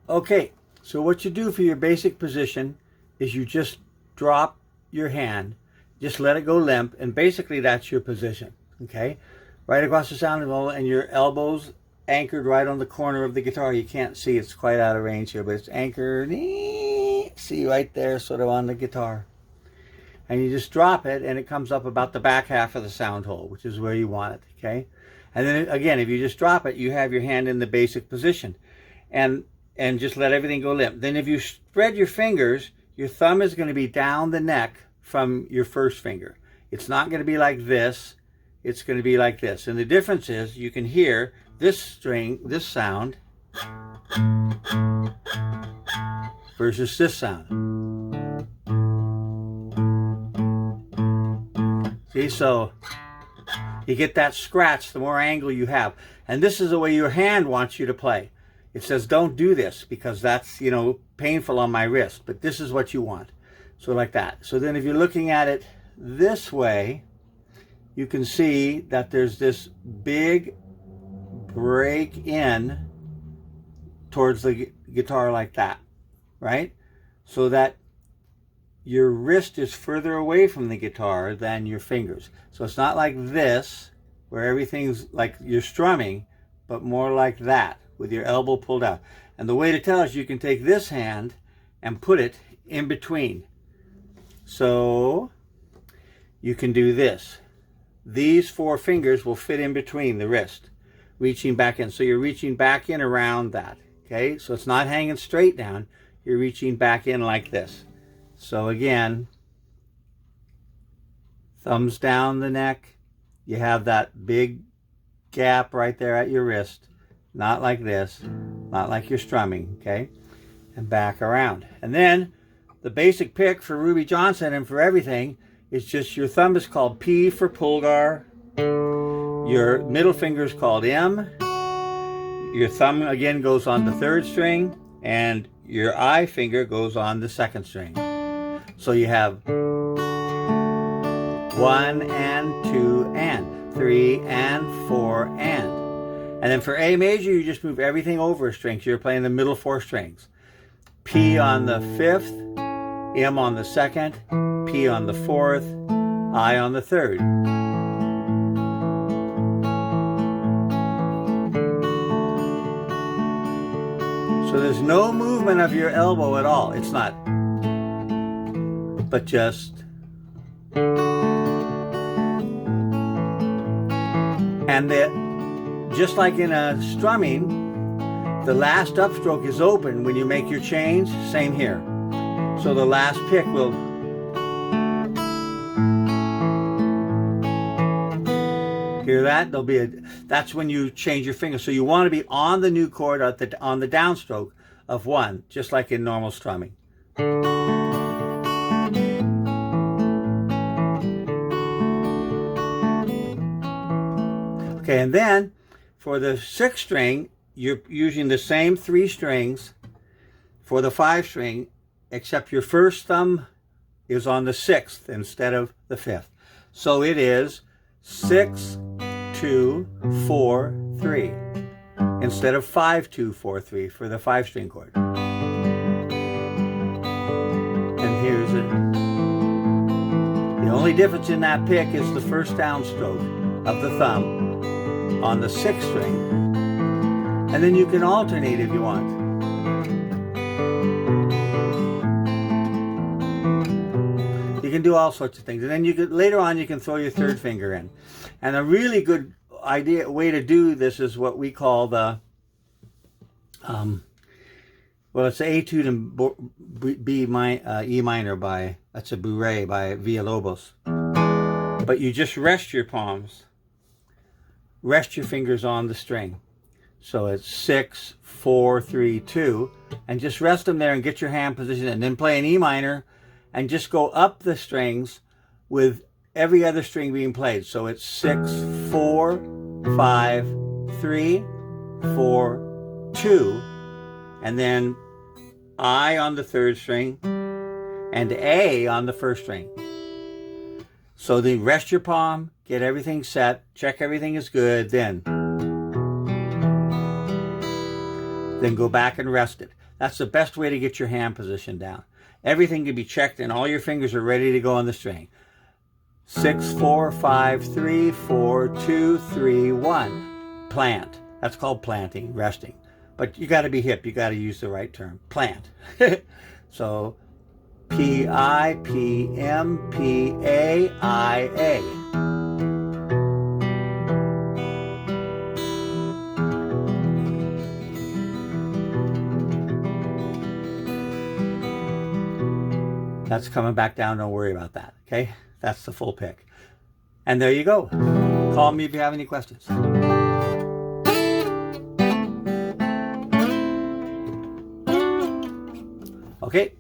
Okay, so what you do for your basic position is you just drop your hand, just let it go limp, and basically that's your position, okay? Right across the sounding bowl, and your elbows anchored right on the corner of the guitar. You can't see, it's quite out of range here, but it's anchored, see right there, sort of on the guitar. And you just drop it, and it comes up about the back half of the sound hole, which is where you want it, okay? And then again, if you just drop it, you have your hand in the basic position. And just let everything go limp. Then if you spread your fingers, your thumb is going to be down the neck from your first finger. It's not going to be like this. It's going to be like this. And the difference is you can hear this string, this sound, versus this sound. See, so you get that scratch the more angle you have. And this is the way your hand wants you to play. It says, don't do this because that's, you know, painful on my wrist, but this is what you want. So like that. So then if you're looking at it this way, you can see that there's this big break in towards the guitar like that, right? So that your wrist is further away from the guitar than your fingers. So it's not like this, where everything's like you're strumming, but more like that, with your elbow pulled out. And the way to tell is you can take this hand and put it in between. So you can do this. These four fingers will fit in between the wrist, reaching back in. So you're reaching back in around that, okay? So it's not hanging straight down. You're reaching back in like this. So again, thumbs down the neck. You have that big gap right there at your wrist. Not like this, not like you're strumming, okay? And back around. And then the basic pick for Ruby Johnson and for everything is just your thumb is called P for pulgar. Your middle finger is called M. Your thumb again goes on the third string, and your I finger goes on the second string. So you have 1 and 2 and 3 and 4 and. And then for A major, you just move everything over a string. So you're playing the middle four strings. P on the fifth, M on the second, P on the fourth, I on the third. So there's no movement of your elbow at all. It's not. But just. And just like in a strumming, the last upstroke is open when you make your change. Same here. So the last pick will. Hear that? There'll be that's when you change your finger. So you want to be on the new chord on the downstroke of 1, just like in normal strumming. Okay, and then for the 6th string, you're using the same 3 strings for the 5 string, except your first thumb is on the 6th instead of the 5th. So it is 6, 2, 4, 3 instead of 5, 2, 4, 3 for the 5 string chord. And here's it. The only difference in that pick is the first downstroke of the thumb on the 6th string, and then you can alternate if you want. You can do all sorts of things, and then you could later on you can throw your 3rd finger in. And a really good way to do this is what we call the well, it's the Etude in E minor by, that's a Bourrée by Villalobos. But you just rest your palms. Rest your fingers on the string. So it's 6, 4, 3, 2, and just rest them there and get your hand positioned, and then play an E minor and just go up the strings with every other string being played. So it's 6, 4, 5, 3, 4, 2, and then I on the 3rd string and A on the 1st string. So then rest your palm, get everything set, check everything is good, then go back and rest it. That's the best way to get your hand position down. Everything can be checked and all your fingers are ready to go on the string. 6, 4, 5, 3, 4, 2, 3, 1. Plant. That's called planting, resting. But you got to be hip. You got to use the right term. Plant. So P-I-P-M-P-A-I-A. That's coming back down. Don't worry about that. Okay? That's the full pick. And there you go. Call me if you have any questions. Okay?